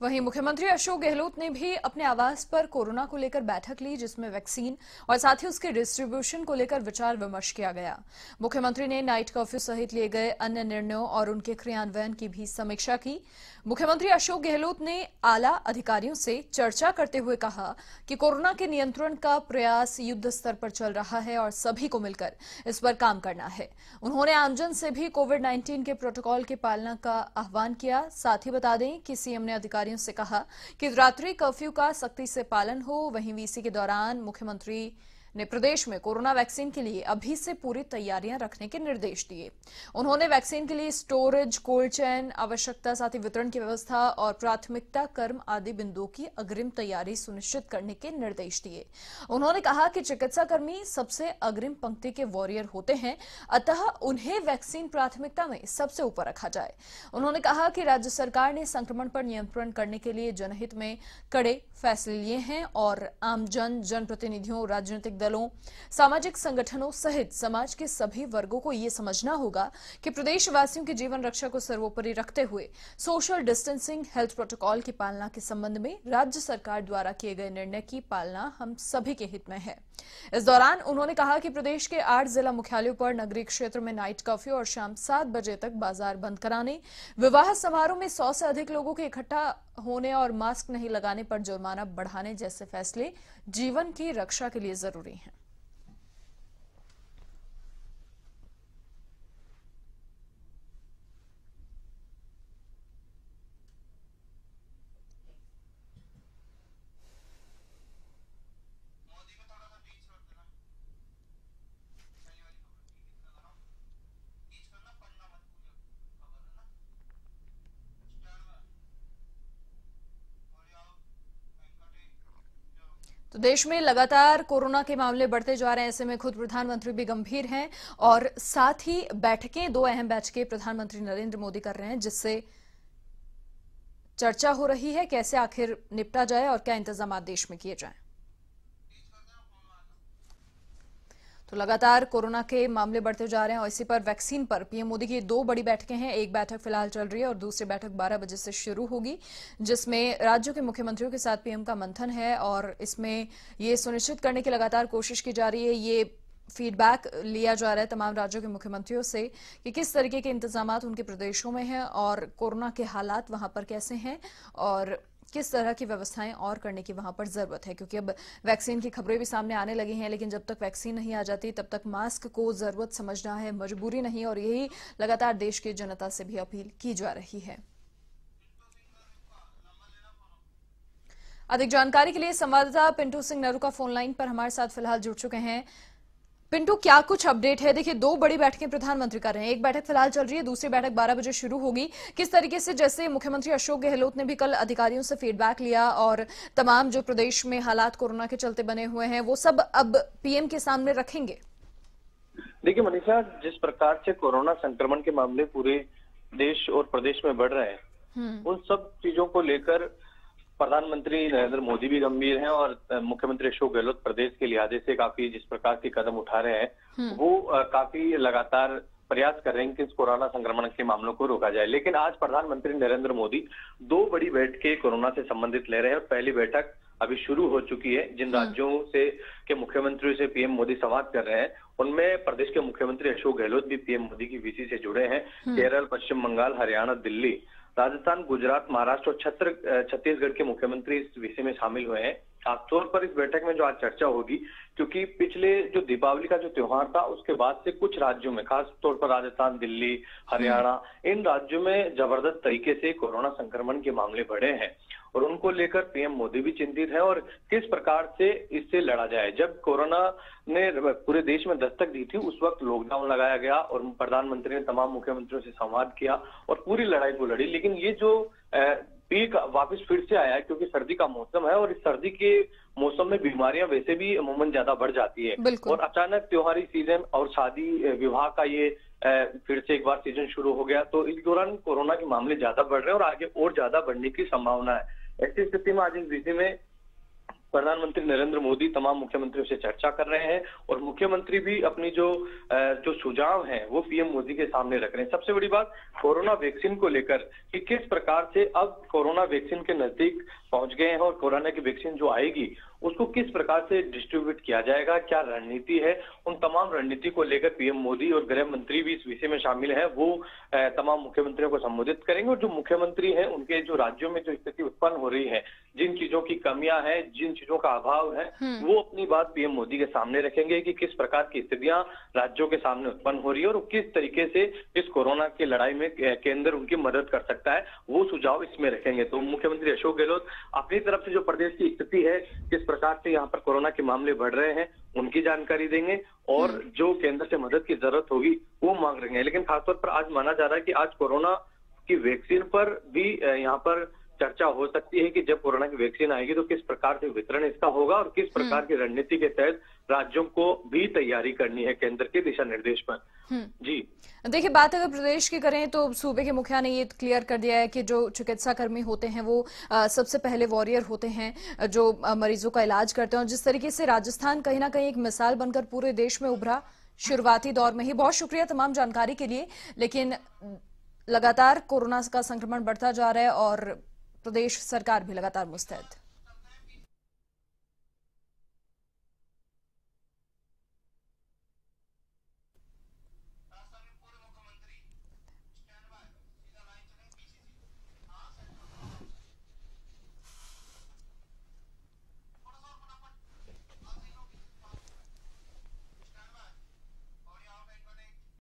वहीं मुख्यमंत्री अशोक गहलोत ने भी अपने आवास पर कोरोना को लेकर बैठक ली, जिसमें वैक्सीन और साथ ही उसके डिस्ट्रीब्यूशन को लेकर विचार विमर्श किया गया। मुख्यमंत्री ने नाइट कर्फ्यू सहित लिए गए अन्य निर्णयों और उनके क्रियान्वयन की भी समीक्षा की। मुख्यमंत्री अशोक गहलोत ने आला अधिकारियों से चर्चा करते हुए कहा कि कोरोना के नियंत्रण का प्रयास युद्ध स्तर पर चल रहा है और सभी को मिलकर इस पर काम करना है। उन्होंने आमजन से भी कोविड-19 के प्रोटोकॉल की पालना का आह्वान किया। साथ ही बता दें कि सीएम ने अधिकारियों से कहा कि रात्रि कर्फ्यू का सख्ती से पालन हो। वहीं वीसी के दौरान मुख्यमंत्री ने प्रदेश में कोरोना वैक्सीन के लिए अभी से पूरी तैयारियां रखने के निर्देश दिए। उन्होंने वैक्सीन के लिए स्टोरेज, कोल्ड चेन, आवश्यकता साथ ही वितरण की व्यवस्था और प्राथमिकता क्रम आदि बिंदुओं की अग्रिम तैयारी सुनिश्चित करने के निर्देश दिए। उन्होंने कहा कि चिकित्साकर्मी सबसे अग्रिम पंक्ति के वॉरियर होते हैं, अतः उन्हें वैक्सीन प्राथमिकता में सबसे ऊपर रखा जाए। उन्होंने कहा कि राज्य सरकार ने संक्रमण पर नियंत्रण करने के लिए जनहित में कड़े फैसले लिए हैं और आमजन, जनप्रतिनिधियों, राजनीतिक दलों, सामाजिक संगठनों सहित समाज के सभी वर्गों को ये समझना होगा कि प्रदेशवासियों की जीवन रक्षा को सर्वोपरि रखते हुए सोशल डिस्टेंसिंग, हेल्थ प्रोटोकॉल की पालना के संबंध में राज्य सरकार द्वारा किए गए निर्णय की पालना हम सभी के हित में है। इस दौरान उन्होंने कहा कि प्रदेश के 8 जिला मुख्यालयों पर नगरीय क्षेत्र में नाइट कर्फ्यू और शाम 7 बजे तक बाजार बंद कराने, विवाह समारोह में 100 से अधिक लोगों के इकट्ठा होने और मास्क नहीं लगाने पर जुर्माना बढ़ाने जैसे फैसले जीवन की रक्षा के लिए जरूरी हैं। तो देश में लगातार कोरोना के मामले बढ़ते जा रहे हैं। ऐसे में खुद प्रधानमंत्री भी गंभीर हैं और साथ ही बैठकें, 2 अहम बैठकें प्रधानमंत्री नरेंद्र मोदी कर रहे हैं, जिससे चर्चा हो रही है कैसे आखिर निपटा जाए और क्या इंतजाम देश में किए जाएं। तो लगातार कोरोना के मामले बढ़ते जा रहे हैं और इसी पर वैक्सीन पर पीएम मोदी की 2 बड़ी बैठकें हैं। एक बैठक फिलहाल चल रही है और दूसरी बैठक 12 बजे से शुरू होगी, जिसमें राज्यों के मुख्यमंत्रियों के साथ पीएम का मंथन है और इसमें ये सुनिश्चित करने की लगातार कोशिश की जा रही है, ये फीडबैक लिया जा रहा है तमाम राज्यों के मुख्यमंत्रियों से कि किस तरीके के इंतजामात उनके प्रदेशों में हैं और कोरोना के हालात वहां पर कैसे हैं और किस तरह की व्यवस्थाएं और करने की वहां पर जरूरत है। क्योंकि अब वैक्सीन की खबरें भी सामने आने लगी हैं, लेकिन जब तक वैक्सीन नहीं आ जाती तब तक मास्क को जरूरत समझना है, मजबूरी नहीं, और यही लगातार देश की जनता से भी अपील की जा रही है। अधिक जानकारी के लिए संवाददाता पिंटू सिंह नरूका फोन लाइन पर हमारे साथ फिलहाल जुड़ चुके हैं। पिंटू, क्या कुछ अपडेट है? देखिए, 2 बड़ी बैठकें प्रधानमंत्री कर रहे हैं, एक बैठक फिलहाल चल रही है, दूसरी बैठक 12 बजे शुरू होगी। किस तरीके से, जैसे मुख्यमंत्री अशोक गहलोत ने भी कल अधिकारियों से फीडबैक लिया और तमाम जो प्रदेश में हालात कोरोना के चलते बने हुए हैं वो सब अब पीएम के सामने रखेंगे? देखिए मनीषा, जिस प्रकार से कोरोना संक्रमण के मामले पूरे देश और प्रदेश में बढ़ रहे हैं, उन सब चीजों को लेकर प्रधानमंत्री नरेंद्र मोदी भी गंभीर हैं और मुख्यमंत्री अशोक गहलोत प्रदेश के लिहाजे से काफी जिस प्रकार के कदम उठा रहे हैं वो काफी लगातार प्रयास कर रहे हैं कि इस कोरोना संक्रमण के मामलों को रोका जाए। लेकिन आज प्रधानमंत्री नरेंद्र मोदी 2 बड़ी बैठकें कोरोना से संबंधित ले रहे हैं। पहली बैठक अभी शुरू हो चुकी है। जिन राज्यों से के मुख्यमंत्रियों से पीएम मोदी संवाद कर रहे हैं उनमें प्रदेश के मुख्यमंत्री अशोक गहलोत भी पीएम मोदी की वीसी से जुड़े हैं। केरल, पश्चिम बंगाल, हरियाणा, दिल्ली, राजस्थान, गुजरात, महाराष्ट्र और छत्तीसगढ़ के मुख्यमंत्री इस विषय में शामिल हुए हैं। खासतौर पर इस बैठक में जो आज चर्चा होगी, क्योंकि पिछले जो दीपावली का जो त्योहार था उसके बाद से कुछ राज्यों में, खास तौर पर राजस्थान, दिल्ली, हरियाणा, इन राज्यों में जबरदस्त तरीके से कोरोना संक्रमण के मामले बढ़े हैं और उनको लेकर पीएम मोदी भी चिंतित है और किस प्रकार से इससे लड़ा जाए। जब कोरोना ने पूरे देश में दस्तक दी थी उस वक्त लॉकडाउन लगाया गया और प्रधानमंत्री ने तमाम मुख्यमंत्रियों से संवाद किया और पूरी लड़ाई को लड़ी। लेकिन ये जो पीक वापस फिर से आया है क्योंकि सर्दी का मौसम है और इस सर्दी के मौसम में बीमारियां वैसे भी अमूमन ज्यादा बढ़ जाती है और अचानक त्योहारी सीजन और शादी विवाह का ये फिर से एक बार सीजन शुरू हो गया, तो इस दौरान कोरोना के मामले ज्यादा बढ़ रहे हैं और आगे और ज्यादा बढ़ने की संभावना है। ऐसी स्थिति में आज इस विषय में प्रधानमंत्री नरेंद्र मोदी तमाम मुख्यमंत्रियों से चर्चा कर रहे हैं और मुख्यमंत्री भी अपनी जो सुझाव हैं वो पीएम मोदी के सामने रख रहे हैं। सबसे बड़ी बात कोरोना वैक्सीन को लेकर कि किस प्रकार से अब कोरोना वैक्सीन के नजदीक पहुंच गए हैं और कोरोना की वैक्सीन जो आएगी उसको किस प्रकार से डिस्ट्रीब्यूट किया जाएगा, क्या रणनीति है, उन तमाम रणनीति को लेकर पीएम मोदी और गृह मंत्री भी इस विषय में शामिल है। वो तमाम मुख्यमंत्रियों को संबोधित करेंगे और जो मुख्यमंत्री हैं उनके जो राज्यों में जो स्थिति उत्पन्न हो रही है, जिन चीजों की कमियां हैं, जिन चीजों का अभाव है, वो अपनी बात पीएम मोदी के सामने रखेंगे कि किस प्रकार की स्थितियां राज्यों के सामने उत्पन्न हो रही है और किस तरीके से इस कोरोना की लड़ाई में केंद्र उनकी मदद कर सकता है, वो सुझाव इसमें रखेंगे। तो मुख्यमंत्री अशोक गहलोत अपनी तरफ से जो प्रदेश की स्थिति है, किस प्रकार से यहाँ पर कोरोना के मामले बढ़ रहे हैं, उनकी जानकारी देंगे और जो केंद्र से मदद की जरूरत होगी वो मांग रहे हैं। लेकिन खासतौर पर आज माना जा रहा है कि आज कोरोना की वैक्सीन पर भी यहाँ पर चर्चा हो सकती है कि जब कोरोना की वैक्सीन आएगी तो किस प्रकार से वितरण इसका होगा और किस प्रकार की रणनीति के तहत राज्यों को भी तैयारी करनी है केंद्र के दिशा निर्देश पर। जी देखिए, बात अगर प्रदेश की करें तो सूबे के मुखिया ने ये क्लियर कर दिया है कि जो चिकित्सा कर्मी होते हैं वो सबसे पहले वॉरियर होते हैं जो मरीजों का इलाज करते हैं। और जिस तरीके से राजस्थान कहीं ना कहीं एक मिसाल बनकर पूरे देश में उभरा शुरुआती दौर में ही। बहुत शुक्रिया तमाम जानकारी के लिए। लेकिन लगातार कोरोना का संक्रमण बढ़ता जा रहा है और प्रदेश सरकार भी लगातार मुस्तैद।